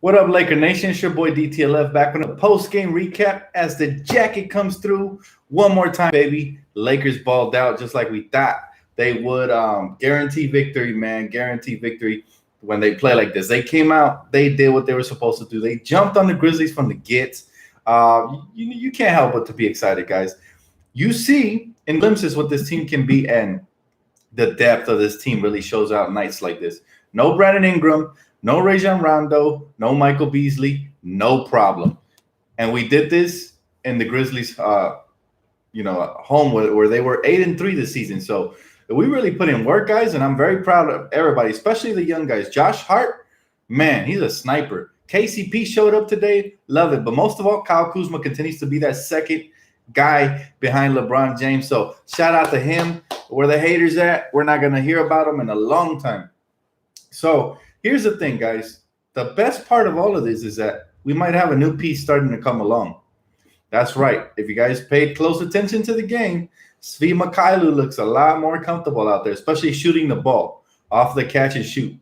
What up, Laker Nation? It's your boy DTLF back on a post-game recap as the jacket comes through one more time, baby. Lakers balled out just like we thought they would. Guarantee victory, man. Guarantee victory when they play like this. They came out, they did what they were supposed to do. They jumped on the Grizzlies from the get. You can't help but to be excited, guys. You see in glimpses what this team can be, and the depth of this team really shows out nights like this. No Brandon Ingram, no Rajon Rondo, no Michael Beasley, no problem. And we did this in the Grizzlies, home where they were 8-3 this season. So we really put in work, guys, and I'm very proud of everybody, especially the young guys. Josh Hart, man, he's a sniper. KCP showed up today, love it. But most of all, Kyle Kuzma continues to be that second guy behind LeBron James. So shout out to him. Where the haters at, we're not going to hear about them in a long time. So here's the thing, guys. The best part of all of this is that we might have a new piece starting to come along. That's right. If you guys paid close attention to the game, Svi Mykhailiuk looks a lot more comfortable out there, especially shooting the ball off the catch and shoot.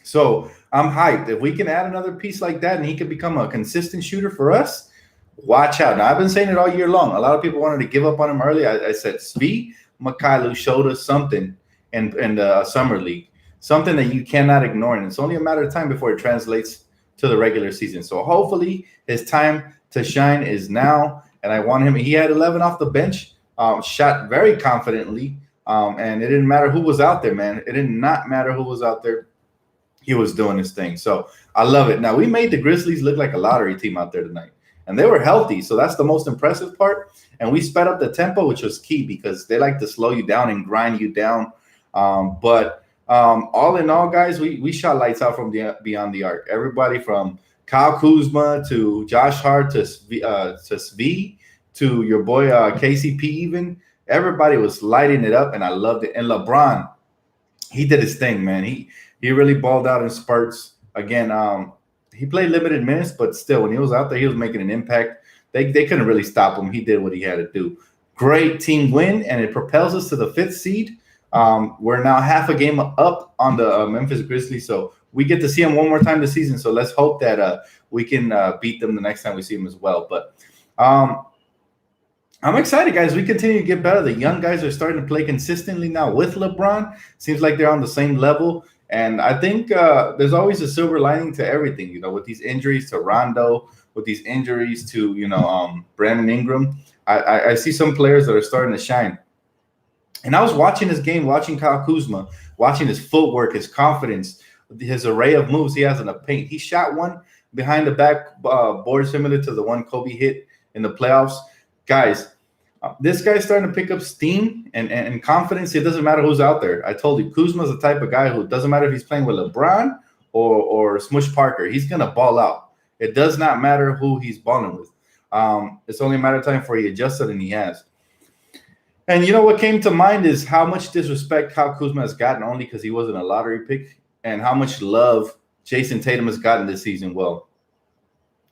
So I'm hyped. If we can add another piece like that and he can become a consistent shooter for us, watch out. Now, I've been saying it all year long. A lot of people wanted to give up on him early. I said Svi Mykhailiuk showed us something in the summer league, something that you cannot ignore, and it's only a matter of time before it translates to the regular season. So hopefully his time to shine is now, and I want him. He had 11 off the bench, shot very confidently, and it didn't matter who was out there, man. It did not matter who was out there. He was doing his thing. So I love it. Now, we made the Grizzlies look like a lottery team out there tonight, and they were healthy, so that's the most impressive part. And we sped up the tempo, which was key because they like to slow you down and grind you down. But all in all, guys, we shot lights out from beyond the arc. Everybody from Kyle Kuzma to Josh Hart to Svi to your boy KCP even. Everybody was lighting it up, and I loved it. And LeBron, he did his thing, man. He really balled out in spurts. Again, he played limited minutes, but still, when he was out there, he was making an impact. They couldn't really stop him. He did what he had to do. Great team win, and it propels us to the 5th seed. We're now half a game up on the Memphis Grizzlies, so we get to see them one more time this season. So let's hope that we can beat them the next time we see them as well. But I'm excited, guys. We continue to get better. The young guys are starting to play consistently now with LeBron. Seems like they're on the same level. And I think there's always a silver lining to everything, with these injuries to Rondo, with these injuries to, Brandon Ingram. I see some players that are starting to shine. And I was watching this game, watching Kyle Kuzma, watching his footwork, his confidence, his array of moves he has in the paint. He shot one behind the back board similar to the one Kobe hit in the playoffs. Guys, this guy's starting to pick up steam and confidence. It doesn't matter who's out there. I told you, Kuzma's the type of guy who doesn't matter if he's playing with LeBron or Smush Parker. He's going to ball out. It does not matter who he's balling with. It's only a matter of time before he adjusted, and he has. And you know what came to mind is how much disrespect Kyle Kuzma has gotten only because he wasn't a lottery pick, and how much love Jason Tatum has gotten this season. Well,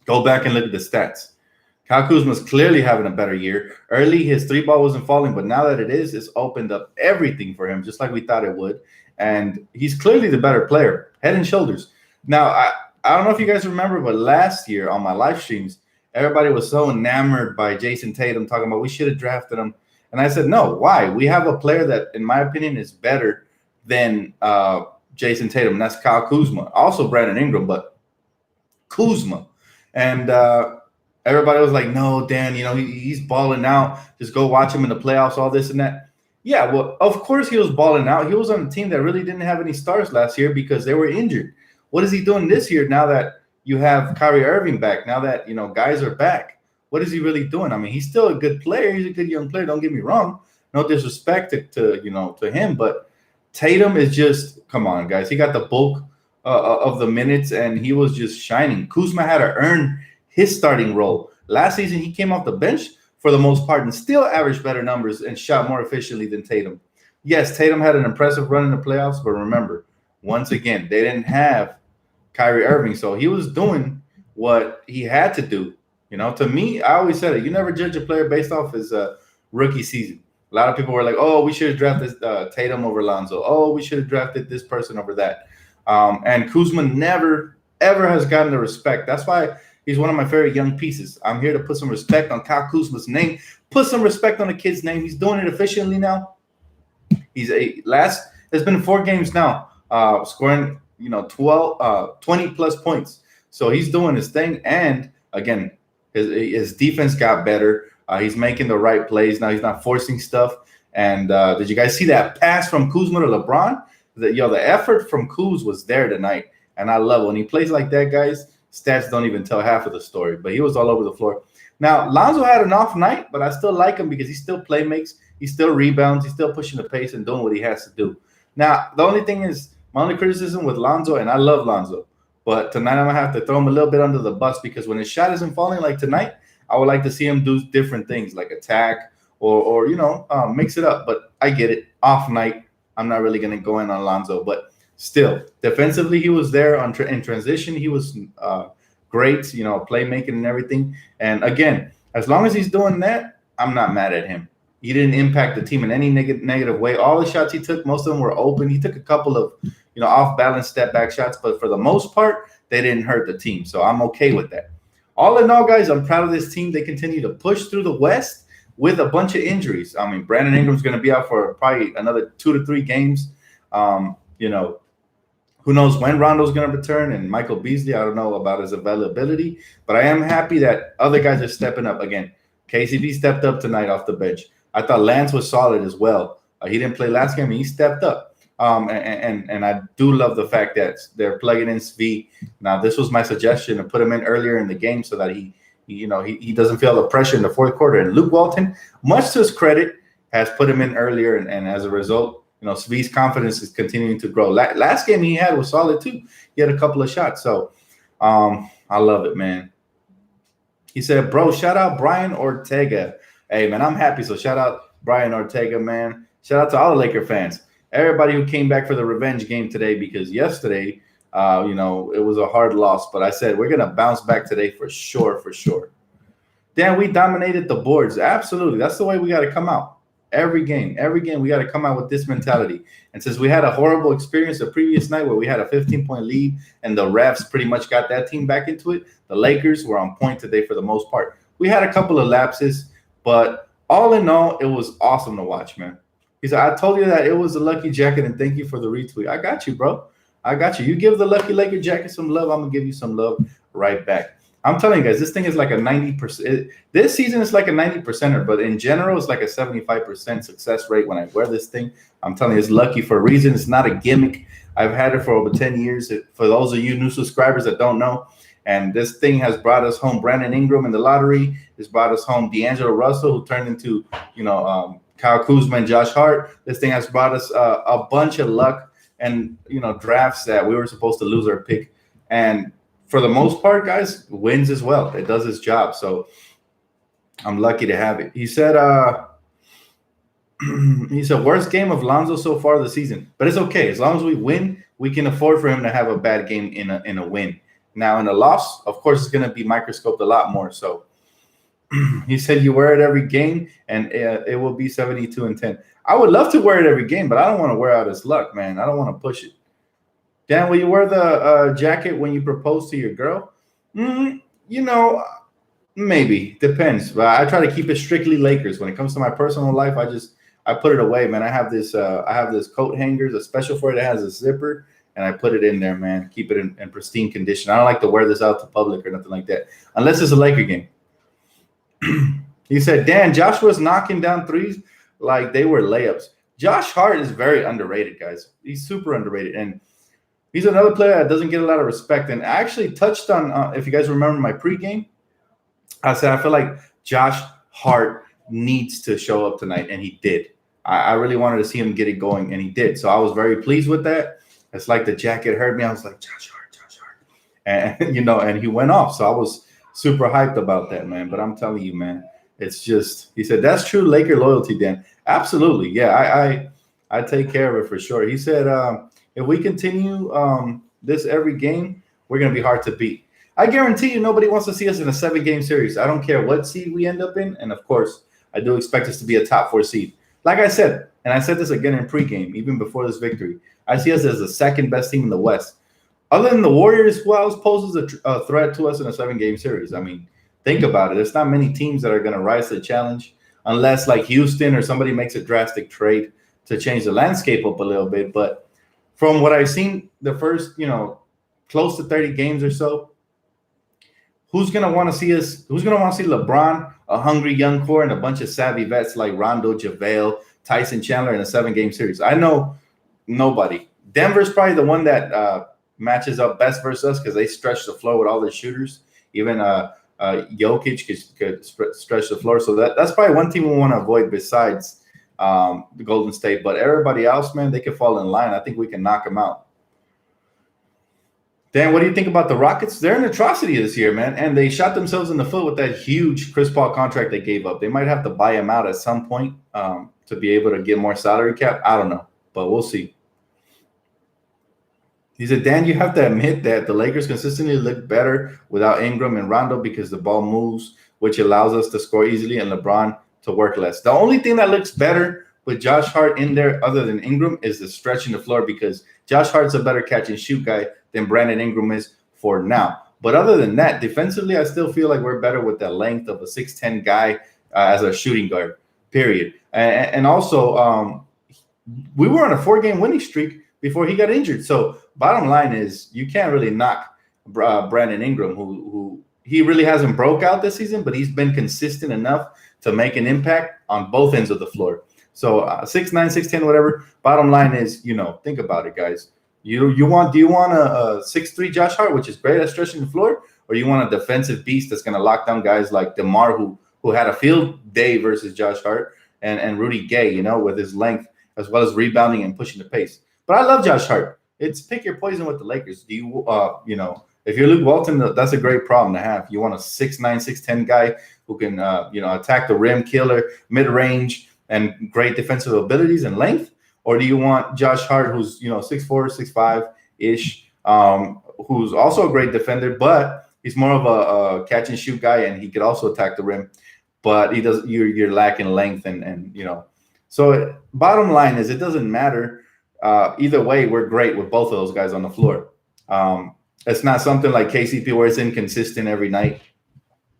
go back and look at the stats. Kyle Kuzma's clearly having a better year. Early, his 3-ball wasn't falling, but now that it is, it's opened up everything for him, just like we thought it would. And he's clearly the better player, head and shoulders. Now, I don't know if you guys remember, but last year on my live streams, everybody was so enamored by Jason Tatum, talking about we should have drafted him. And I said, no, why? We have a player that, in my opinion, is better than Jason Tatum, and that's Kyle Kuzma. Also Brandon Ingram, but Kuzma. And everybody was like, no, Dan, he's balling out. Just go watch him in the playoffs, all this and that. Yeah, well, of course he was balling out. He was on a team that really didn't have any stars last year because they were injured. What is he doing this year now that you have Kyrie Irving back, now that, guys are back? What is he really doing? I mean, he's still a good player. He's a good young player. Don't get me wrong. No disrespect to him, but Tatum is just, come on, guys. He got the bulk of the minutes, and he was just shining. Kuzma had to earn his starting role. Last season, he came off the bench for the most part and still averaged better numbers and shot more efficiently than Tatum. Yes, Tatum had an impressive run in the playoffs, but remember, once again, they didn't have Kyrie Irving, so he was doing what he had to do. To me, I always said it. You never judge a player based off his rookie season. A lot of people were like, oh, we should have drafted Tatum over Lonzo. Oh, we should have drafted this person over that. And Kuzma never ever has gotten the respect. That's why he's one of my favorite young pieces. I'm here to put some respect on Kyle Kuzma's name, put some respect on the kid's name. He's doing it efficiently now. It's been 4 games now, scoring 20 plus points. So he's doing his thing, and again, his defense got better. He's making the right plays now. He's not forcing stuff. And did you guys see that pass from Kuzma to LeBron? The effort from Kuz was there tonight, and I love it. When he plays like that, guys, stats don't even tell half of the story. But he was all over the floor. Now, Lonzo had an off night, but I still like him because he still play makes. He still rebounds. He's still pushing the pace and doing what he has to do. Now, the only thing is, my only criticism with Lonzo, and I love Lonzo, but tonight I'm going to have to throw him a little bit under the bus because when his shot isn't falling like tonight, I would like to see him do different things like attack or mix it up. But I get it. Off night, I'm not really going to go in on Lonzo. But still, defensively, he was there in transition. He was great, playmaking and everything. And again, as long as he's doing that, I'm not mad at him. He didn't impact the team in any negative way. All the shots he took, most of them were open. He took a couple of, off-balance step-back shots, but for the most part, they didn't hurt the team. So I'm okay with that. All in all, guys, I'm proud of this team. They continue to push through the West with a bunch of injuries. I mean, Brandon Ingram's going to be out for probably another 2 to 3 games. Who knows when Rondo's going to return, and Michael Beasley, I don't know about his availability, but I am happy that other guys are stepping up. Again, KCP stepped up tonight off the bench. I thought Lance was solid as well. He didn't play last game, and he stepped up. And I do love the fact that they're plugging in Svi. Now, this was my suggestion to put him in earlier in the game so that he doesn't feel the pressure in the fourth quarter. And Luke Walton, much to his credit, has put him in earlier, and as a result, Svi's confidence is continuing to grow. Last game he had was solid too. He had a couple of shots, so I love it, man. He said, "Bro, shout out Brian Ortega." Hey, man, I'm happy. So shout out Brian Ortega, man. Shout out to all the Laker fans. Everybody who came back for the revenge game today, because yesterday, it was a hard loss. But I said we're going to bounce back today for sure, for sure. Dan, we dominated the boards. Absolutely. That's the way we got to come out. Every game, we got to come out with this mentality. And since we had a horrible experience the previous night where we had a 15-point lead and the refs pretty much got that team back into it, the Lakers were on point today for the most part. We had a couple of lapses, but all in all, it was awesome to watch, man. He said, "I told you that it was a lucky jacket, and thank you for the retweet." I got you, bro. I got you. You give the lucky Laker jacket some love, I'm going to give you some love right back. I'm telling you guys, this thing is like a 90%. This season is like a 90%er, but in general, it's like a 75% success rate when I wear this thing. I'm telling you, it's lucky for a reason. It's not a gimmick. I've had it for over 10 years. For those of you new subscribers that don't know, and this thing has brought us home Brandon Ingram in the lottery. It's brought us home D'Angelo Russell, who turned into, Kyle Kuzma and Josh Hart. This thing has brought us a bunch of luck and, drafts that we were supposed to lose our pick. And for the most part, guys, wins as well. It does its job. So I'm lucky to have it. He said, worst game of Lonzo so far this season. But it's okay. As long as we win, we can afford for him to have a bad game in a win. Now, in a loss, of course, it's going to be microscoped a lot more. So he said you wear it every game, and it will be 72-10. I would love to wear it every game, but I don't want to wear out his luck, man. I don't want to push it. Dan, will you wear the jacket when you propose to your girl? Maybe. Depends. But I try to keep it strictly Lakers. When it comes to my personal life, I put it away, man. I have this coat hanger, a special for it that has a zipper, and I put it in there, man. Keep it in pristine condition. I don't like to wear this out to public or nothing like that, unless it's a Laker game. He said, Dan, Joshua's knocking down threes like they were layups. Josh Hart is very underrated, guys. He's super underrated, and he's another player that doesn't get a lot of respect. And I actually touched on, if you guys remember my pregame, I said I feel like Josh Hart needs to show up tonight, and he did. I really wanted to see him get it going, and he did. So I was very pleased with that. It's like the jacket hurt me. I was like, Josh Hart. And, and he went off. So I was super hyped about that, man. But I'm telling you, man, it's just, he said, that's true Laker loyalty, Dan. Absolutely. Yeah, I take care of it for sure. He said, if we continue this every game, we're going to be hard to beat. I guarantee you nobody wants to see us in a 7-game series. I don't care what seed we end up in. And, of course, I do expect us to be a top 4 seed. Like I said, and I said this again in pregame, even before this victory, I see us as the second best team in the West. Other than the Warriors, who else poses a threat to us in a 7-game series? I mean, think about it. There's not many teams that are going to rise to the challenge unless like Houston or somebody makes a drastic trade to change the landscape up a little bit. But from what I've seen, the first, close to 30 games or so, who's going to want to see us? Who's going to want to see LeBron, a hungry young core, and a bunch of savvy vets like Rondo, JaVale, Tyson Chandler in a 7-game series? I know nobody. Denver's probably the one that matches up best versus us because they stretch the floor with all their shooters. Even Jokic could stretch the floor. So that's probably one team we want to avoid besides the Golden State. But everybody else, man, they can fall in line. I think we can knock them out. Dan, what do you think about the Rockets? They're an atrocity this year, man. And they shot themselves in the foot with that huge Chris Paul contract they gave up. They might have to buy him out at some point to be able to get more salary cap. I don't know, but we'll see. He said, Dan, you have to admit that the Lakers consistently look better without Ingram and Rondo because the ball moves, which allows us to score easily and LeBron to work less. The only thing that looks better with Josh Hart in there other than Ingram is the stretching the floor because Josh Hart's a better catch and shoot guy than Brandon Ingram is for now. But other than that, defensively, I still feel like we're better with the length of a 6'10 guy as a shooting guard, period. And also, we were on a 4-game winning streak before he got injured. So bottom line is you can't really knock Brandon Ingram, who he really hasn't broke out this season, but he's been consistent enough to make an impact on both ends of the floor. So 6'9", 6'10", whatever. Bottom line is, think about it, guys. Do you want a 6'3" Josh Hart, which is great at stretching the floor, or you want a defensive beast that's going to lock down guys like DeMar, who had a field day versus Josh Hart, and Rudy Gay, with his length as well as rebounding and pushing the pace. But I love Josh Hart. It's pick your poison with the Lakers. Do you, if you're Luke Walton, that's a great problem to have. You want a 6'9", 6'10" guy who can, attack the rim, killer, mid-range, and great defensive abilities and length? Or do you want Josh Hart, who's, 6'4", 6'5"-ish, who's also a great defender, but he's more of a catch and shoot guy, and he could also attack the rim, but he does. You're lacking length, and. So bottom line is, it doesn't matter. Either way, we're great with both of those guys on the floor. It's not something like KCP where it's inconsistent every night,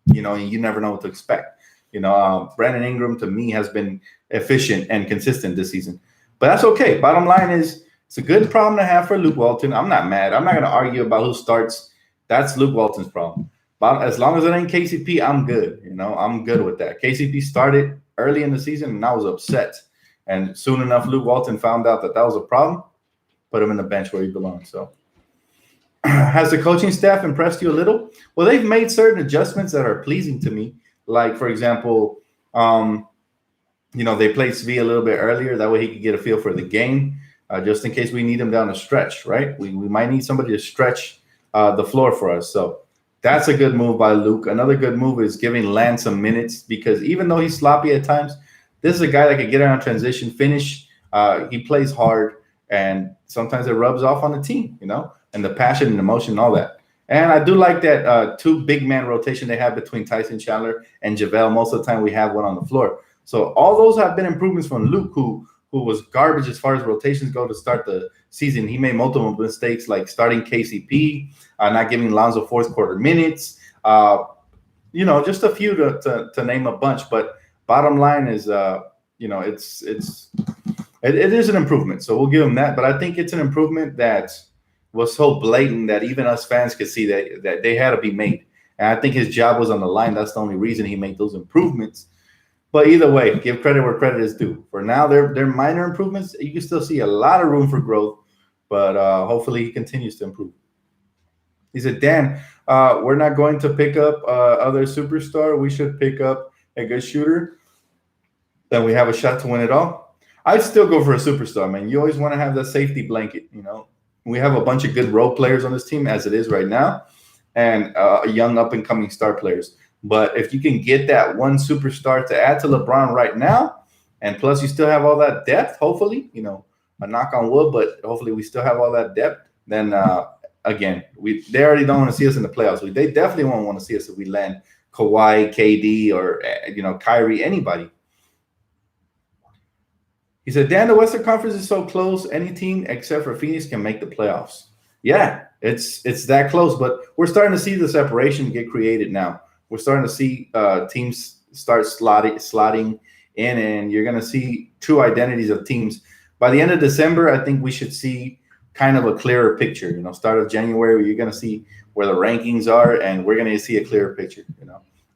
and you never know what to expect. Brandon Ingram to me has been efficient and consistent this season, but that's okay. Bottom line is, it's a good problem to have for Luke Walton. I'm not mad. I'm not going to argue about who starts. That's Luke Walton's problem. But as long as it ain't KCP, I'm good. I'm good with that. KCP started early in the season, and I was upset. And soon enough, Luke Walton found out that was a problem, put him in the bench where he belongs. So has the coaching staff impressed you a little? Well, they've made certain adjustments that are pleasing to me. Like, for example, they played Svi a little bit earlier. That way he could get a feel for the game, just in case we need him down the stretch, right? We might need somebody to stretch the floor for us. So that's a good move by Luke. Another good move is giving Lance some minutes because even though he's sloppy at times, this is a guy that can get around transition, finish. He plays hard, and sometimes it rubs off on the team, and the passion and emotion and all that. And I do like that 2 big man rotation they have between Tyson Chandler and JaVale. Most of the time we have one on the floor. So all those have been improvements from Luke, who was garbage as far as rotations go to start the season. He made multiple mistakes like starting KCP, not giving Lonzo fourth quarter minutes, just a few to name a bunch. But bottom line is, it is an improvement. So we'll give him that. But I think it's an improvement that was so blatant that even us fans could see that they had to be made. And I think his job was on the line. That's the only reason he made those improvements. But either way, give credit where credit is due. For now, they're minor improvements. You can still see a lot of room for growth, but hopefully he continues to improve. He said, Dan, we're not going to pick up other superstar. We should pick up a good shooter. Then we have a shot to win it all. I'd still go for a superstar, man. You always want to have that safety blanket, We have a bunch of good role players on this team as it is right now, and young up-and-coming star players. But if you can get that one superstar to add to LeBron right now, and plus you still have all that depth, hopefully, a knock on wood, but hopefully we still have all that depth, then again, they already don't want to see us in the playoffs. They definitely won't want to see us if we land Kawhi, KD, or Kyrie, anybody. He said, Dan, the Western Conference is so close. Any team except for Phoenix can make the playoffs. Yeah, it's that close, but we're starting to see the separation get created now. We're starting to see teams start slotting in, and you're going to see true identities of teams. By the end of December, I think we should see kind of a clearer picture. Start of January, you're going to see where the rankings are, and we're going to see a clearer picture.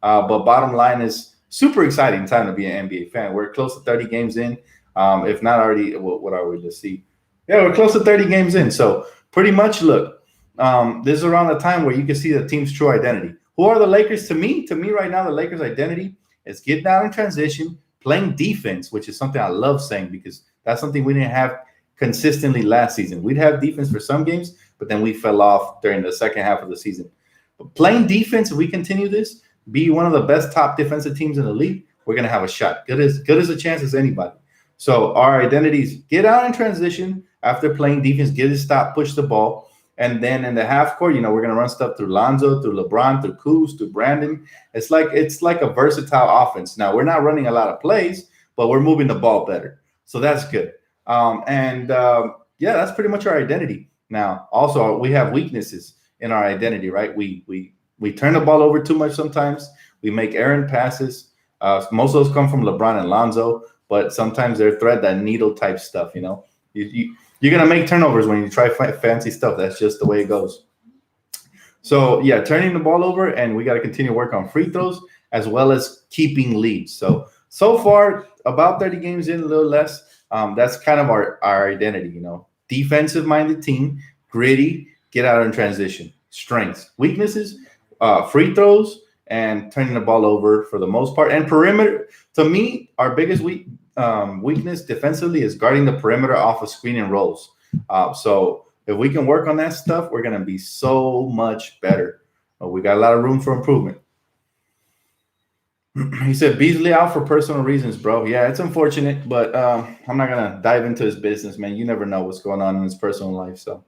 But bottom line is super exciting time to be an NBA fan. We're close to 30 games in, if not already. What are we? Let's see. Yeah, we're close to 30 games in, so pretty much, look, this is around the time where you can see the team's true identity. Who are the Lakers to me? To me, right now, the Lakers' identity is getting out in transition, playing defense, which is something I love saying because that's something we didn't have consistently last season. We'd have defense for some games, but then we fell off during the second half of the season. But playing defense, if we continue this, be one of the best top defensive teams in the league, we're going to have a shot. Good as a chance as anybody. So our identities: get out in transition after playing defense, get it stop, push the ball. And then in the half court, we're going to run stuff through Lonzo, through LeBron, through Kuz, through Brandon. It's like a versatile offense. Now, we're not running a lot of plays, but we're moving the ball better. So that's good. Yeah, that's pretty much our identity. Now, also, we have weaknesses in our identity, right? We turn the ball over too much sometimes. We make errant passes. Most of those come from LeBron and Lonzo, but sometimes they're thread that needle type stuff, You're going to make turnovers when you try fancy stuff. That's just the way it goes. So, yeah, turning the ball over, and we got to continue to work on free throws as well as keeping leads. So far, about 30 games in, a little less. That's kind of our identity, Defensive-minded team, gritty, get out in transition. Strengths. Weaknesses, free throws, and turning the ball over for the most part. And perimeter, to me, our biggest weakness defensively is guarding the perimeter off of screen and rolls. So if we can work on that stuff, we're going to be so much better. We got a lot of room for improvement. He said Beasley out for personal reasons, bro. Yeah, it's unfortunate, but I'm not going to dive into his business, man. You never know what's going on in his personal life. So,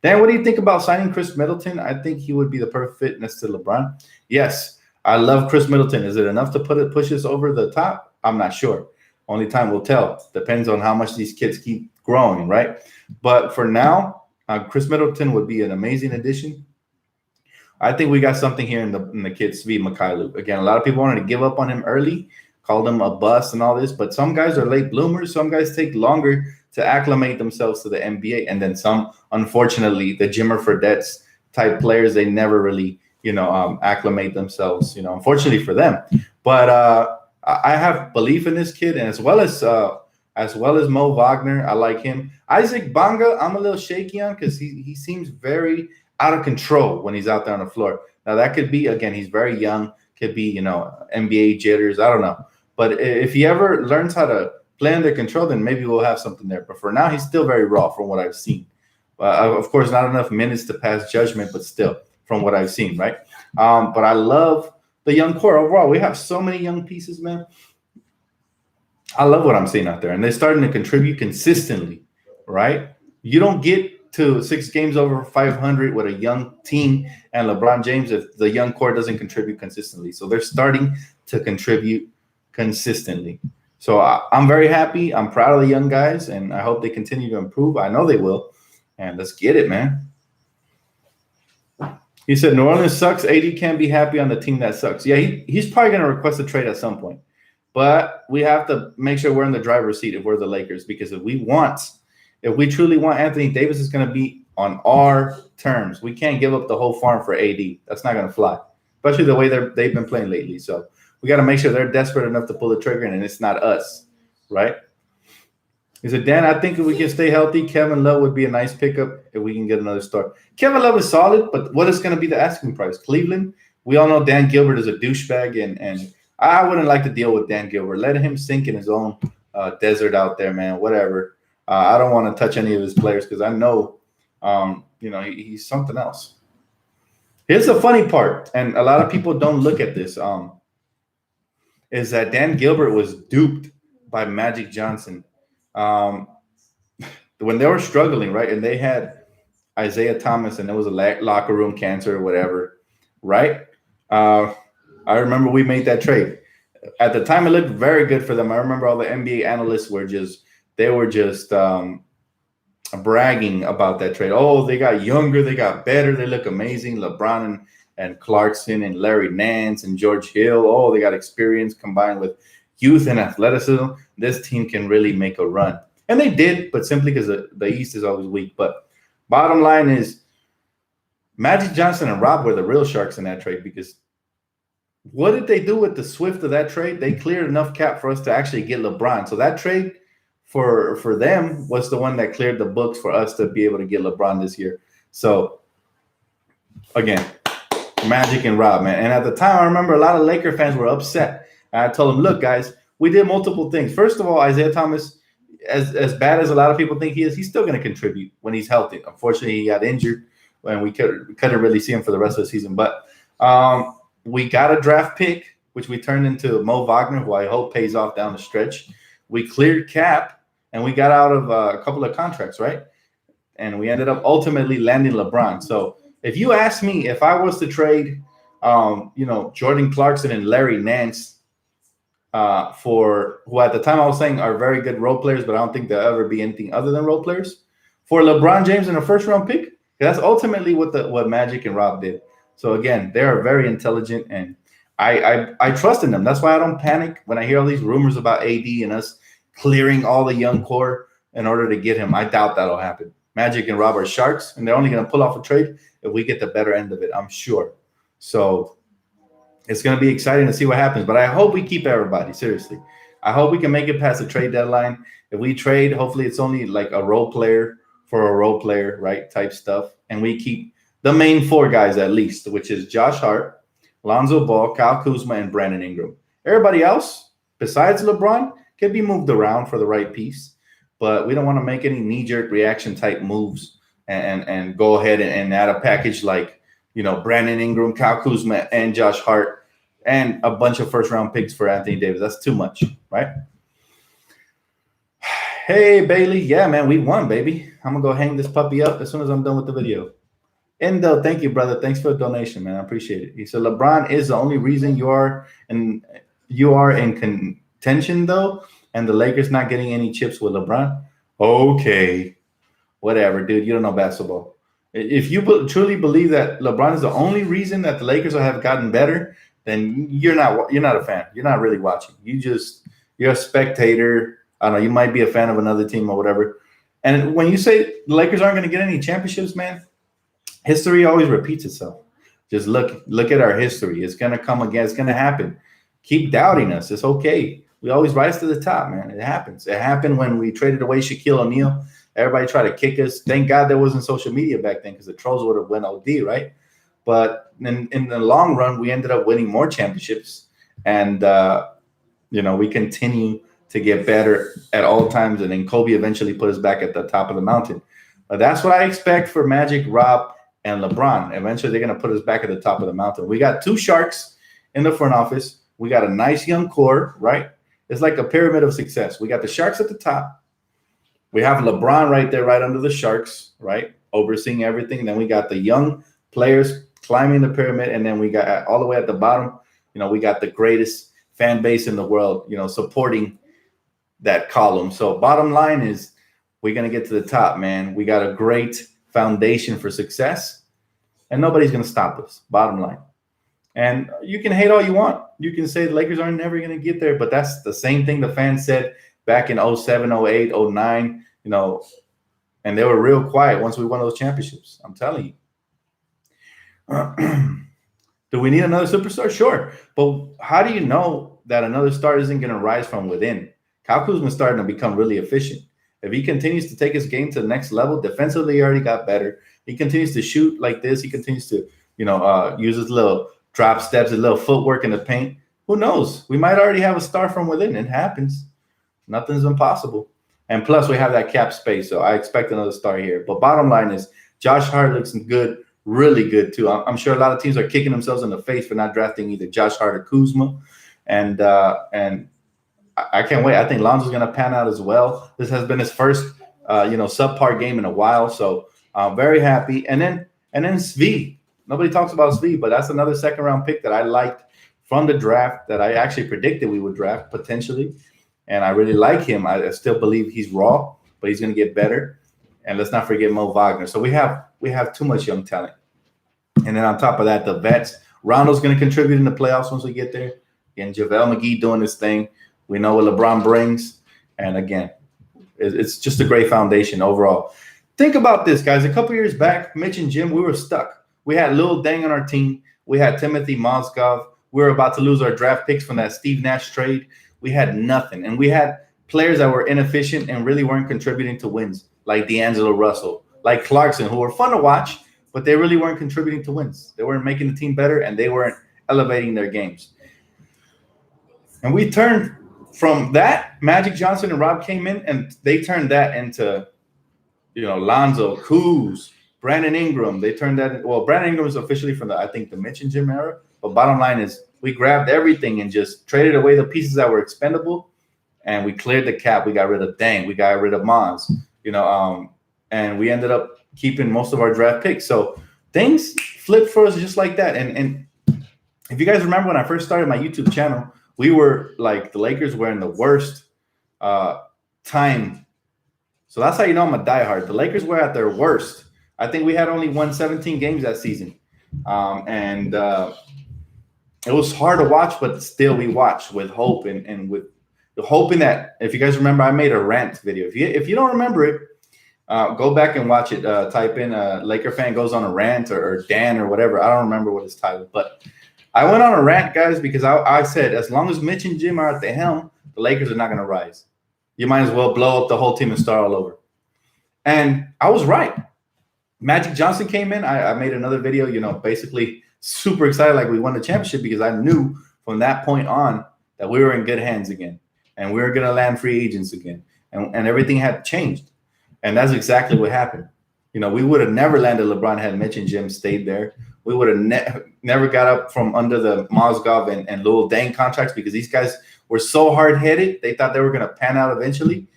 Dan, what do you think about signing Chris Middleton? I think he would be the perfect fit next to LeBron. Yes, I love Chris Middleton. Is it enough to push us over the top? I'm not sure. Only time will tell. Depends on how much these kids keep growing, right? But for now, Chris Middleton would be an amazing addition. I think we got something here in the kid, Svi Mykhailiuk. Again, a lot of people wanted to give up on him early, called him a bust and all this, but some guys are late bloomers. Some guys take longer to acclimate themselves to the NBA, and then some, unfortunately, the Jimmer Fredette's type players, they never really, acclimate themselves, unfortunately for them. But I have belief in this kid, and as well as Mo Wagner, I like him. Isaac Bonga, I'm a little shaky on because he seems very out of control when he's out there on the floor. Now that could be, again, he's very young, could be, NBA jitters. I don't know. But if he ever learns how to play under control, then maybe we'll have something there. But for now, he's still very raw from what I've seen. Of course, not enough minutes to pass judgment, but still from what I've seen, right? But I love the young core overall. We have so many young pieces, man. I love what I'm seeing out there. And they're starting to contribute consistently, right? You don't get to 6 games over 500 with a young team and LeBron James if the young core doesn't contribute consistently. So they're starting to contribute consistently. So I'm very happy. I'm proud of the young guys, and I hope they continue to improve. I know they will. And let's get it, man. He said, New Orleans sucks. AD can't be happy on the team that sucks. Yeah, he's probably going to request a trade at some point. But we have to make sure we're in the driver's seat if we're the Lakers, because if we truly want Anthony Davis, it's going to be on our terms. We can't give up the whole farm for AD. That's not going to fly, especially the way they've been playing lately. So we got to make sure they're desperate enough to pull the trigger, and it's not us, right? He said, Dan, I think if we can stay healthy, Kevin Love would be a nice pickup if we can get another star. Kevin Love is solid, but what is going to be the asking price? Cleveland, we all know Dan Gilbert is a douchebag, and I wouldn't like to deal with Dan Gilbert. Let him sink in his own desert out there, man, whatever. I don't want to touch any of his players because I know, he's something else. Here's the funny part, and a lot of people don't look at this, is that Dan Gilbert was duped by Magic Johnson. When they were struggling, right, and they had Isaiah Thomas, and it was a locker room cancer or whatever, right? I remember we made that trade. At the time, it looked very good for them. I remember all the NBA analysts were just bragging about that trade. Oh, they got younger, they got better, they look amazing. LeBron and Clarkson and Larry Nance and George Hill. Oh, they got experience combined with youth and athleticism. This team can really make a run. And they did, but simply because the East is always weak. But bottom line is Magic Johnson and Rob were the real sharks in that trade, because what did they do with the Swift of that trade? They cleared enough cap for us to actually get LeBron. So that trade for them was the one that cleared the books for us to be able to get LeBron this year. So again, Magic and Rob, man. And at the time, I remember a lot of Laker fans were upset. And I told them, look, guys, we did multiple things. First of all, Isaiah Thomas, as bad as a lot of people think he is, he's still going to contribute when he's healthy. Unfortunately, he got injured when we couldn't really see him for the rest of the season. But we got a draft pick, which we turned into Mo Wagner, who I hope pays off down the stretch. We cleared cap, and we got out of a couple of contracts, right? And we ended up ultimately landing LeBron. So if you ask me, if I was to trade, Jordan Clarkson and Larry Nance for who at the time I was saying are very good role players, but I don't think they'll ever be anything other than role players, for LeBron James and a first-round pick, that's ultimately what Magic and Rob did. So again, they are very intelligent, and I trust in them. That's why I don't panic when I hear all these rumors about AD and us clearing all the young core in order to get him. I doubt that'll happen. Magic and Rob are sharks, and they're only going to pull off a trade if we get the better end of it, I'm sure. So it's going to be exciting to see what happens. But I hope we keep everybody, seriously. I hope we can make it past the trade deadline. If we trade, hopefully it's only like a role player for a role player, right, type stuff. And we keep the main four guys at least, which is Josh Hart, Lonzo Ball, Kyle Kuzma, and Brandon Ingram. Everybody else, besides LeBron, can be moved around for the right piece. But we don't want to make any knee-jerk reaction type moves and go ahead and add a package like, Brandon Ingram, Kyle Kuzma, and Josh Hart, and a bunch of first-round picks for Anthony Davis. That's too much, right? Hey, Bailey. Yeah, man, we won, baby. I'm going to go hang this puppy up as soon as I'm done with the video. Endo, thank you, brother. Thanks for the donation, man. I appreciate it. He said, LeBron is the only reason you are in contention, though, and the Lakers not getting any chips with LeBron. Okay, whatever, dude. You don't know basketball. If you truly believe that LeBron is the only reason that the Lakers have gotten better, then you're not a fan. You're not really watching. You're a spectator. I don't know. You might be a fan of another team or whatever. And when you say the Lakers aren't going to get any championships, man, history always repeats itself. Just look at our history. It's going to come again. It's going to happen. Keep doubting us. It's okay. We always rise to the top, man. It happens. It happened when we traded away Shaquille O'Neal. Everybody tried to kick us. Thank God there wasn't social media back then, because the trolls would have went OD, right? But in the long run, we ended up winning more championships. And, we continue to get better at all times. And then Kobe eventually put us back at the top of the mountain. But that's what I expect for Magic, Rob, and LeBron. Eventually, they're going to put us back at the top of the mountain. We got two sharks in the front office. We got a nice young core, right? It's like a pyramid of success. We got the sharks at the top. We have LeBron right there, right under the sharks, right? Overseeing everything. Then we got the young players climbing the pyramid. And then we got all the way at the bottom, we got the greatest fan base in the world, supporting that column. So bottom line is we're going to get to the top, man. We got a great foundation for success, and nobody's going to stop us, bottom line. And you can hate all you want. You can say the Lakers aren't never going to get there, but that's the same thing the fans said back in 07, 08, 09, and they were real quiet once we won those championships. I'm telling you. Do we need another superstar? Sure. But how do you know that another star isn't going to rise from within? Kyle Kuzma's starting to become really efficient. If he continues to take his game to the next level, defensively, he already got better. He continues to shoot like this. He continues to, use his little drop steps, his little footwork in the paint. Who knows? We might already have a star from within. It happens. Nothing's impossible. And plus, we have that cap space, so I expect another star here. But bottom line is, Josh Hart looks good, really good, too. I'm sure a lot of teams are kicking themselves in the face for not drafting either Josh Hart or Kuzma. And I can't wait. I think Lonzo's going to pan out as well. This has been his first, subpar game in a while. So I'm very happy. And then Svi. Nobody talks about Svi, but that's another second-round pick that I liked from the draft that I actually predicted we would draft potentially. And I really like him. I still believe he's raw, but he's going to get better. and let's not forget Mo Wagner. So we have too much young talent. And then on top of that, the vets. Rondo's going to contribute in the playoffs once we get there. And JaVale McGee doing his thing. We know what LeBron brings. And again, it's just a great foundation overall. Think about this, guys. A couple years back, Mitch and Jim, we were stuck. We had Lil Deng on our team. We had Timothy Mozgov. We were about to lose our draft picks from that Steve Nash trade. We had nothing. And we had players that were inefficient and really weren't contributing to wins, like D'Angelo Russell, like Clarkson, who were fun to watch, but they really weren't contributing to wins. They weren't making the team better, and they weren't elevating their games. And we turned from that. Magic Johnson and Rob came in, and they turned that into, Lonzo, Kuz, Brandon Ingram. They turned that. Well, Brandon Ingram was officially from the Mitch and Jim era. But bottom line is, we grabbed everything and just traded away the pieces that were expendable, and we cleared the cap. We got rid of Deng. We got rid of Mons. And we ended up keeping most of our draft picks. So things flipped for us just like that. And if you guys remember when I first started my YouTube channel, we were like, the Lakers were in the worst time. So that's how you know I'm a diehard. The Lakers were at their worst. I think we had only won 17 games that season. And it was hard to watch, but still we watched with hope and with the hoping that, if you guys remember, I made a rant video. If you don't remember it, go back and watch it. Type in Laker fan goes on a rant or Dan or whatever. I don't remember what it's titled, but I went on a rant, guys, because I said, as long as Mitch and Jim are at the helm, the Lakers are not going to rise. You might as well blow up the whole team and start all over. And I was right. Magic Johnson came in. I made another video, basically super excited like we won the championship, because I knew from that point on that we were in good hands again, and we were going to land free agents again, and everything had changed. And that's exactly what happened. We would have never landed LeBron had Mitch and Jim stayed there. We would have never got up from under the Mozgov and Lil Deng contracts, because these guys were so hard-headed. They thought they were going to pan out eventually.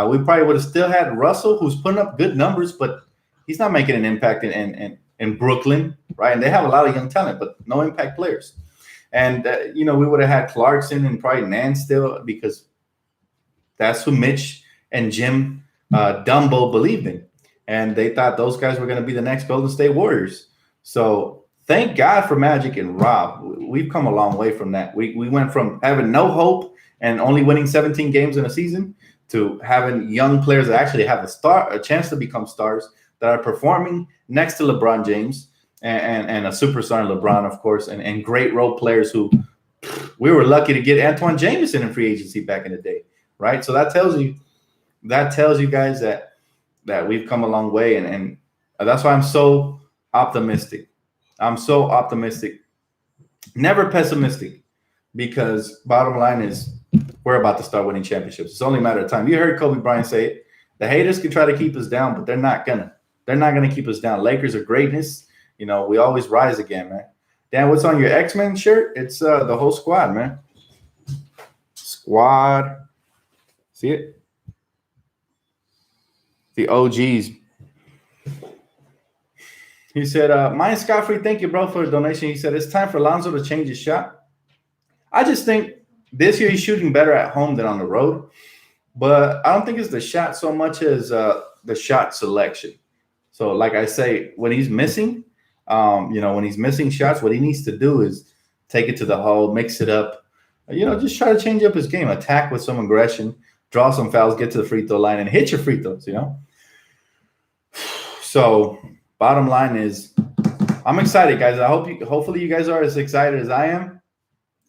We probably would have still had Russell, who's putting up good numbers, but he's not making an impact in Brooklyn, right? And they have a lot of young talent, but no impact players. And, we would have had Clarkson and probably Nance still, because that's who Mitch and Jim Dumbo believed in. And they thought those guys were going to be the next Golden State Warriors. So thank God for Magic and Rob. We've come a long way from that. We went from having no hope and only winning 17 games in a season to having young players that actually have a chance to become stars, that are performing next to LeBron James and a superstar in LeBron, of course, and great role players who we were lucky to get Antoine Jameson in free agency back in the day, right? So that tells you guys that we've come a long way, and that's why I'm so optimistic. I'm so optimistic, never pessimistic, because bottom line is we're about to start winning championships. It's only a matter of time. You heard Kobe Bryant say it. The haters can try to keep us down, but they're not gonna. They're not gonna keep us down. Lakers are greatness. We always rise again, man. Dan, what's on your X-Men shirt? It's the whole squad, man. Squad. See it? The OGs. He said, Mine Scott-Free, thank you, bro, for the donation. He said, it's time for Lonzo to change his shot. I just think this year he's shooting better at home than on the road. But I don't think it's the shot so much as the shot selection. So, like I say, when he's missing, when he's missing shots, what he needs to do is take it to the hole, mix it up. Just try to change up his game. Attack with some aggression, draw some fouls, get to the free throw line, and hit your free throws, So, bottom line is, I'm excited, guys. Hopefully you guys are as excited as I am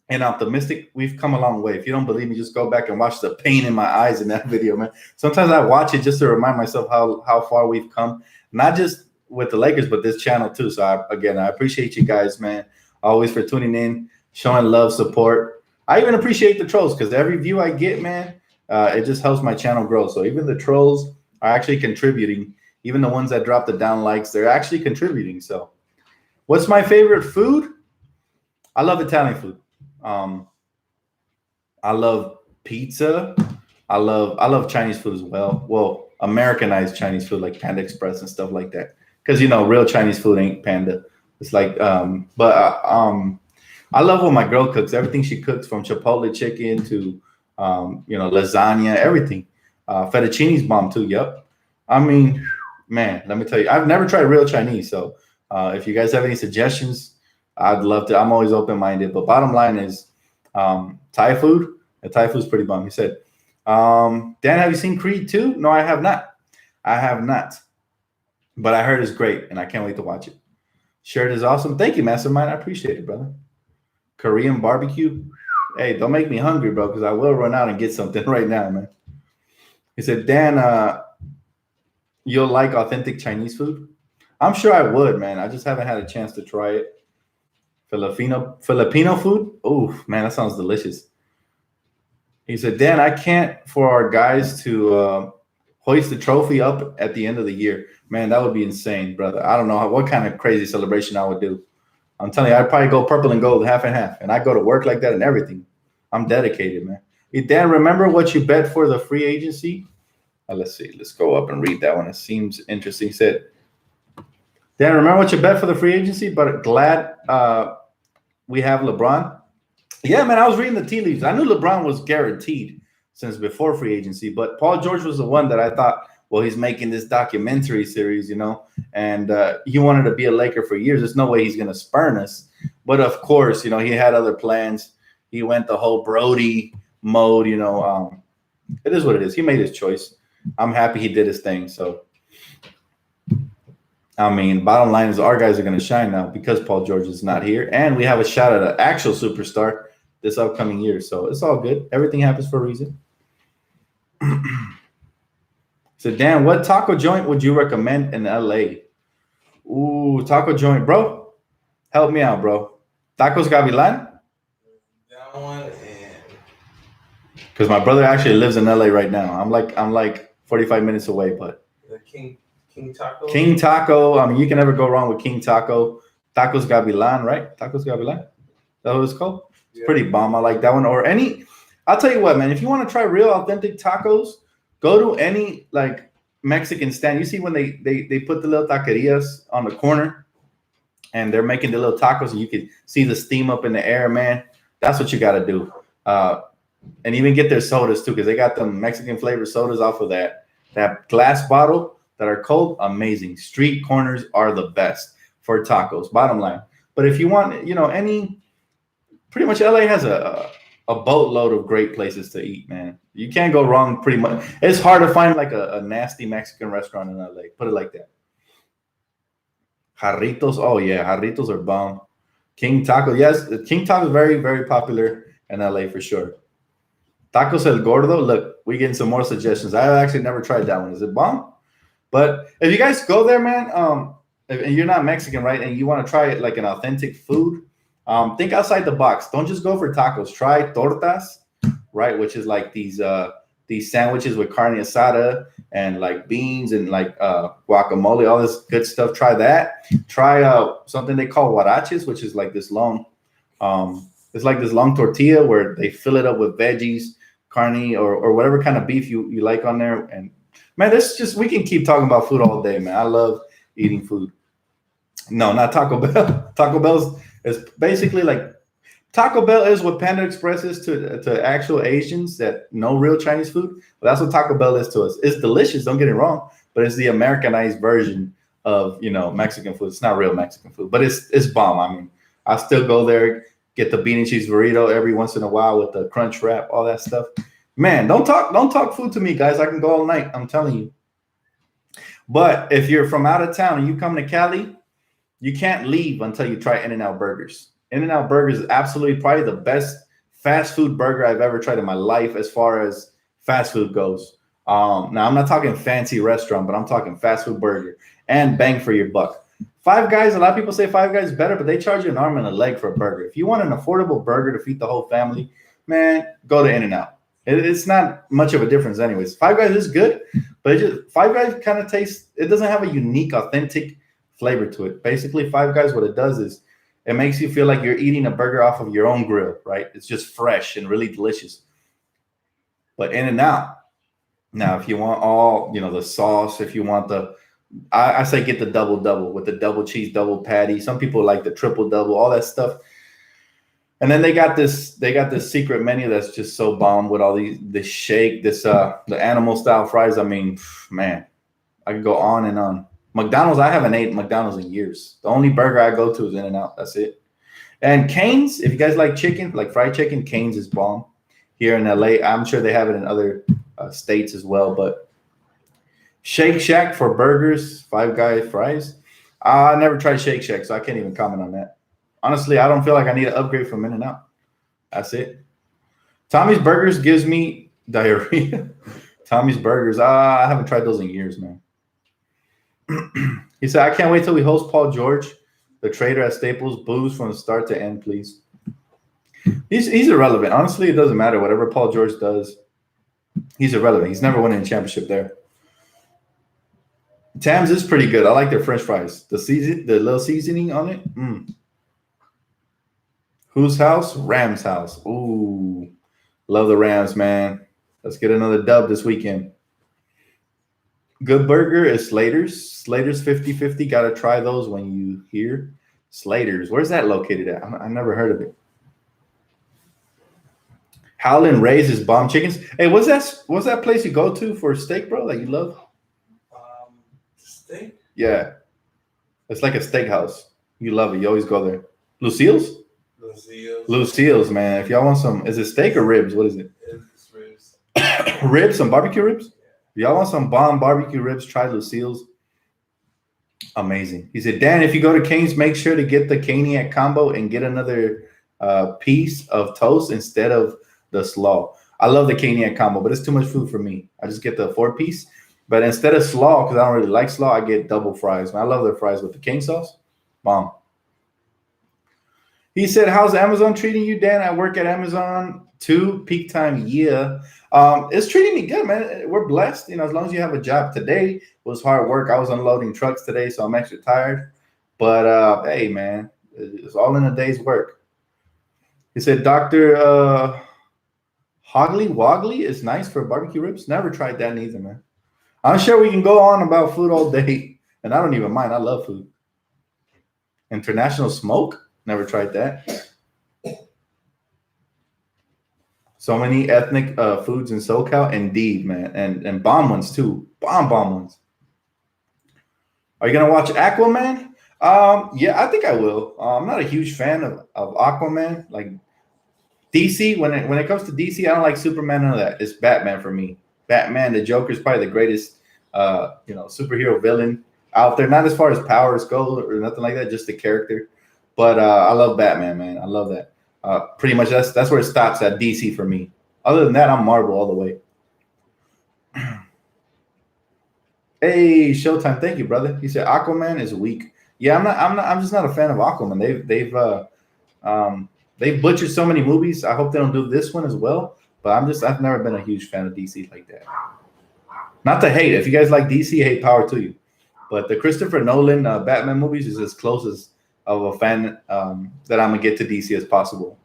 and optimistic. We've come a long way. If you don't believe me, just go back and watch the pain in my eyes in that video, man. Sometimes I watch it just to remind myself how far we've come, not just with the Lakers, but this channel too. So I appreciate you guys, man, always for tuning in, showing love, support. I even appreciate the trolls, because every view I get, man, it just helps my channel grow. So even the trolls are actually contributing. Even the ones that drop the down likes, they're actually contributing. So what's my favorite food? I love Italian food. I love pizza. I love Chinese food as well. Well, Americanized Chinese food like Panda Express and stuff like that. Because real Chinese food ain't Panda. It's like, I love when my girl cooks. Everything she cooks, from Chipotle chicken to, lasagna, everything. Fettuccine's bomb too. Yep. I mean, man, let me tell you, I've never tried real Chinese. So if you guys have any suggestions, I'd love to. I'm always open minded. But bottom line is Thai food. The Thai food's pretty bomb. He said, Dan, have you seen Creed 2? No, I have not. I have not. But I heard it's great, and I can't wait to watch it. Shirt is awesome. Thank you, Mastermind. I appreciate it, brother. Korean barbecue. Hey, don't make me hungry, bro, because I will run out and get something right now, man. He said, Dan, you'll like authentic Chinese food? I'm sure I would, man. I just haven't had a chance to try it. Filipino food? Oh, man, that sounds delicious. He said, Dan, I can't for our guys to hoist the trophy up at the end of the year. Man, that would be insane, brother. I don't know what kind of crazy celebration I would do. I'm telling you, I'd probably go purple and gold, half and half. And I go to work like that and everything. I'm dedicated, man. Hey, Dan, remember what you bet for the free agency? Let's see. Let's go up and read that one. It seems interesting. He said, Dan, remember what you bet for the free agency? But glad we have LeBron. Yeah, man, I was reading the tea leaves. I knew LeBron was guaranteed since before free agency. But Paul George was the one that I thought, well, he's making this documentary series, you know, and he wanted to be a Laker for years. There's no way he's going to spurn us. But, of course, you know, he had other plans. He went the whole Brody mode, you know. It is what it is. He made his choice. I'm happy he did his thing. So, I mean, bottom line is our guys are going to shine now because Paul George is not here. And we have a shot at an actual superstar this upcoming year. So, it's all good. Everything happens for a reason. So, Dan, what taco joint would you recommend in LA? Ooh, taco joint, bro. Help me out, bro. Tacos Gavilan? That one and because my brother actually lives in LA right now. I'm like 45 minutes away, but the King Taco. King Taco. I mean, you can never go wrong with King Taco. Tacos Gavilan, right? Tacos Gavilan. Is that what it's called? It's pretty bomb. I like that one. Or any. I'll tell you what, man. If you want to try real authentic tacos, go to any like Mexican stand. You see when they put the little taquerias on the corner and they're making the little tacos and you can see the steam up in the air, man. That's what you got to do. And even get their sodas too, because they got them Mexican flavored sodas off of that glass bottle that are cold. Amazing. Street corners are the best for tacos, bottom line. But if you want, you know, pretty much LA has a boatload of great places to eat, man. You can't go wrong pretty much. It's hard to find like a nasty Mexican restaurant in LA. Put it like that. Jarritos. Oh, yeah. Jarritos are bomb. King Taco. Yes, King Taco is very, very popular in LA for sure. Tacos El Gordo. Look, we getting some more suggestions. I actually never tried that one. Is it bomb? But if you guys go there, man, and you're not Mexican, right, and you want to try it like an authentic food, think outside the box. Don't just go for tacos. Try tortas, right, which is like these sandwiches with carne asada and like beans and like guacamole, all this good stuff. Try that. Try something they call huaraches, which is like this long, it's like this long tortilla where they fill it up with veggies, carne, or whatever kind of beef you like on there. And man, we can keep talking about food all day, man. I love eating food. No, not Taco Bell. Taco Bell's is basically like Taco Bell is what Panda Express is to actual Asians that know real Chinese food. But that's what Taco Bell is to us. It's delicious, don't get it wrong, but it's the Americanized version of, you know, Mexican food. It's not real Mexican food, but it's bomb. I mean, I still go there, get the bean and cheese burrito every once in a while with the crunch wrap, all that stuff. Man, don't talk food to me, guys. I can go all night. I'm telling you. But if you're from out of town and you come to Cali, you can't leave until you try In-N-Out Burgers. In-N-Out Burgers is absolutely probably the best fast food burger I've ever tried in my life as far as fast food goes. Now, I'm not talking fancy restaurant, but I'm talking fast food burger and bang for your buck. Five Guys, a lot of people say Five Guys is better, but they charge you an arm and a leg for a burger. If you want an affordable burger to feed the whole family, man, go to In-N-Out. It's not much of a difference anyways. Five Guys is good, but Five Guys kind of tastes, it doesn't have a unique, authentic flavor to it. Basically, Five Guys, what it does is it makes you feel like you're eating a burger off of your own grill, right? It's just fresh and really delicious. But In-N-Out, now, if you want all, you know, the sauce, if you want I say get the double with the double cheese, double patty. Some people like the triple double, all that stuff. And then they got this secret menu that's just so bomb with all this shake, the animal style fries. I mean, man, I can go on and on. McDonald's, I haven't ate McDonald's in years. The only burger I go to is In-N-Out. That's it. And Cane's, if you guys like chicken, like fried chicken, Cane's is bomb. Here in LA, I'm sure they have it in other states as well. But Shake Shack for burgers, Five Guys fries. I never tried Shake Shack, so I can't even comment on that. Honestly, I don't feel like I need an upgrade from In-N-Out. That's it. Tommy's Burgers gives me diarrhea. Tommy's Burgers, I haven't tried those in years, man. He said, I can't wait till we host Paul George, the trader at Staples. Booze from start to end, please. He's irrelevant. Honestly, it doesn't matter. Whatever Paul George does, he's irrelevant. He's never winning a championship there. Tams is pretty good. I like their French fries. The little seasoning on it. Whose house? Rams house. Ooh, love the Rams, man. Let's get another dub this weekend. Good burger is Slater's. Slater's 50-50. Got to try those when you hear Slater's. Where's that located at? I never heard of it. Howlin' Ray's is bomb chickens. Hey, what's that place you go to for steak, bro, that you love? Steak? Yeah. It's like a steakhouse. You love it. You always go there. Lucille's? Lucille's, man. If y'all want some, is it steak or ribs? What is it? It's ribs. Ribs? Some barbecue ribs? If y'all want some bomb barbecue ribs, try Lucille's. Amazing. He said, Dan, if you go to Cane's, make sure to get the Caniac combo and get another piece of toast instead of the slaw. I love the Caniac combo, but it's too much food for me. I just get the 4-piece. But instead of slaw, because I don't really like slaw, I get double fries. Man, I love their fries with the king sauce. Bomb. He said, how's Amazon treating you, Dan? I work at Amazon too. Peak time, yeah. It's treating me good, man. We're blessed. You know, as long as you have a job. Today was hard work. I was unloading trucks today, so I'm actually tired. But, hey, man, it's all in a day's work. He said, Dr. Hoggly Woggly is nice for barbecue ribs. Never tried that neither, man. I'm sure we can go on about food all day, and I don't even mind. I love food. International Smoke? Never tried that. So many ethnic foods in SoCal. Indeed, man. And bomb ones, too. Bomb ones. Are you going to watch Aquaman? Yeah, I think I will. I'm not a huge fan of Aquaman. Like DC, when it comes to DC, I don't like Superman, none of that. It's Batman for me. Batman, the Joker is probably the greatest, superhero villain out there. Not as far as powers go or nothing like that, just the character. But I love Batman, man. I love that. Pretty much that's where it stops at DC for me. Other than that, I'm Marvel all the way. Hey, Showtime, thank you, brother. He said Aquaman is weak. Yeah, I'm just not a fan of Aquaman. They've butchered so many movies. I hope they don't do this one as well. But I've never been a huge fan of DC like that. Not to hate. If you guys like DC, hate power to you. But the Christopher Nolan Batman movies is as close as of a fan that I'm going to get to DC as possible.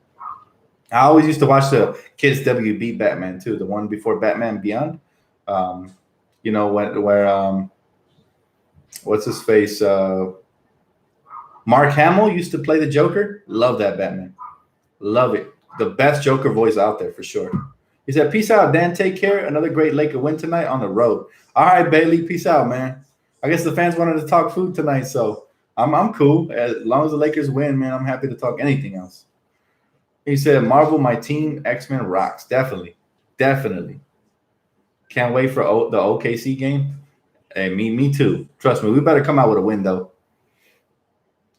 I always used to watch the Kids WB Batman, too. The one before Batman Beyond. Where what's his face? Mark Hamill used to play the Joker. Love that Batman. Love it. The best Joker voice out there for sure. He said, peace out, Dan. Take care. Another great Laker win tonight on the road. All right, Bailey. Peace out, man. I guess the fans wanted to talk food tonight, so I'm cool. As long as the Lakers win, man, I'm happy to talk anything else. He said, Marvel, my team, X-Men rocks. Definitely. Can't wait for the OKC game. Hey, me too. Trust me, we better come out with a win, though.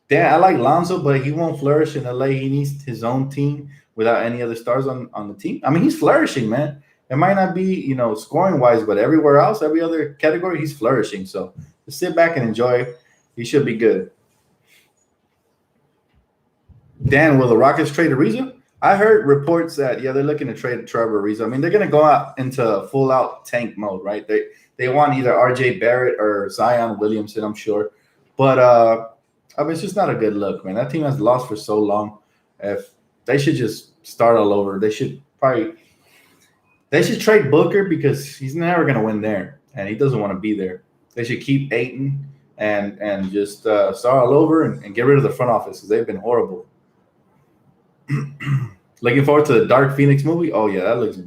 Dan, I like Lonzo, but he won't flourish in LA. He needs his own team without any other stars on the team. I mean, he's flourishing, man. It might not be, scoring-wise, but everywhere else, every other category, he's flourishing. So just sit back and enjoy. He should be good. Dan, will the Rockets trade Ariza? I heard reports that, they're looking to trade Trevor Ariza. I mean, they're going to go out into full-out tank mode, right? They want either R.J. Barrett or Zion Williamson, I'm sure. But, it's just not a good look, man. That team has lost for so long. If they should just start all over. They should trade Booker because he's never going to win there, and he doesn't want to be there. They should keep Ayton and just start all over and get rid of the front office because they've been horrible. Looking forward to the Dark Phoenix movie. Oh yeah, that looks.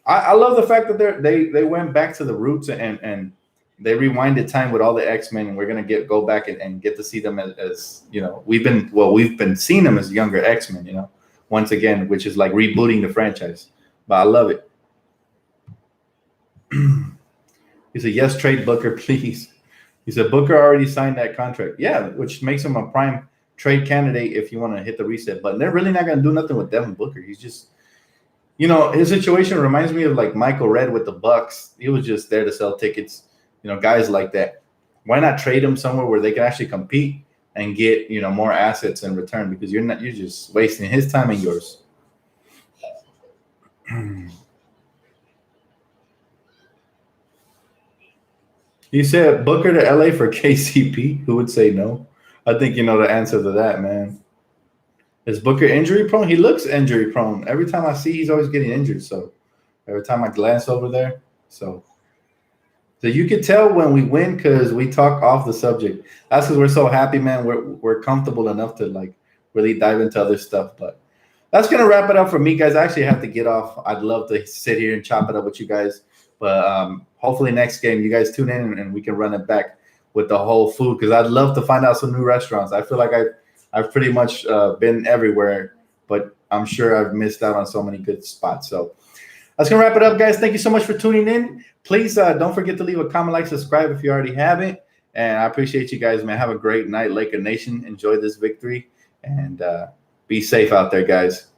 I love the fact that they went back to the roots and they rewinded time with all the X-Men, and we're gonna go back and get to see them as you know, we've been seeing them as younger X-Men, you know, once again, which is like rebooting the franchise. But I love it. He said, yes, trade Booker, please. He said, Booker already signed that contract. Yeah, which makes him a prime trade candidate if you want to hit the reset button. They're really not going to do nothing with Devin Booker. He's just, you know, his situation reminds me of like Michael Redd with the Bucks. He was just there to sell tickets, you know, guys like that. Why not trade him somewhere where they can actually compete and get, you know, more assets in return? Because you're just wasting his time and yours. You said Booker to LA for KCP. Who would say no? I think you know the answer to that, man. Is Booker injury prone? He looks injury prone. Every time I see, he's always getting injured. So every time I glance over there, so you can tell when we win because we talk off the subject. That's because we're so happy, man. We're comfortable enough to like really dive into other stuff. But that's gonna wrap it up for me, guys. I actually have to get off. I'd love to sit here and chop it up with you guys. But hopefully next game you guys tune in and we can run it back with the whole food because I'd love to find out some new restaurants. I feel like I've pretty much been everywhere, but I'm sure I've missed out on so many good spots. So that's going to wrap it up, guys. Thank you so much for tuning in. Please don't forget to leave a comment, like, subscribe if you already haven't. And I appreciate you guys, man. Have a great night, Laker Nation. Enjoy this victory and be safe out there, guys.